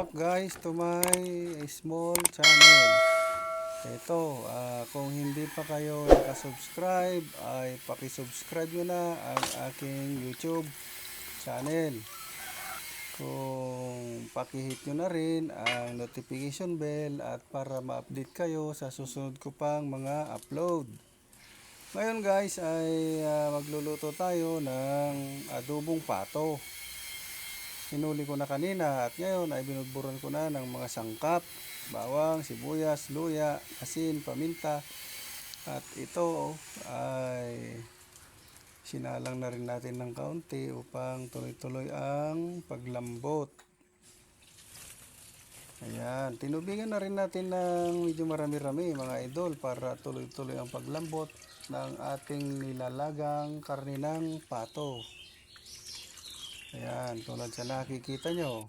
up guys to my small channel. Ito, kung hindi pa kayo nakasubscribe ay pakisubscribe nyo na ang aking YouTube channel. Kung pakihit nyo na rin ang notification bell at para ma-update kayo sa susunod ko pang mga upload. Ngayon guys ay magluluto tayo ng adobong pato. Hinuli ko na kanina at ngayon ay binudburan ko na ng mga sangkap, bawang, sibuyas, luya, asin, paminta. At ito ay sinalang na rin natin ng kaunti upang tuloy-tuloy ang paglambot. Ayan, tinubigan na rin natin ng medyo marami-rami mga idol para tuloy-tuloy ang paglambot ng ating nilalagang karne ng pato. Ayan, tulad sa nakikita nyo.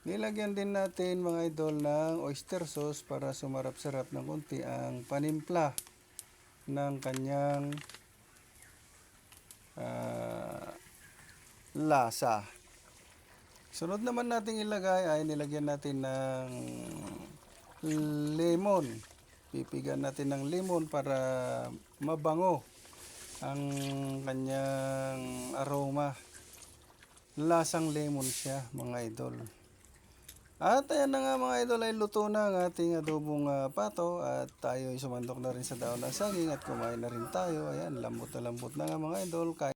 Nilagyan din natin mga idol ng oyster sauce para sumarap-sarap ng konti ang panimpla ng kanyang lasa. Sunod naman nating ilagay ay nilagyan natin ng lemon. Pipigan natin ng lemon para mabango ang kanyang aroma. Lasang lemon siya mga idol. At ayan na nga mga idol, ay luto na ang ating adobong pato at tayo ay sumandok na rin sa daon ng saging at kumain na rin tayo. Ayan, lambot na nga mga idol. Kain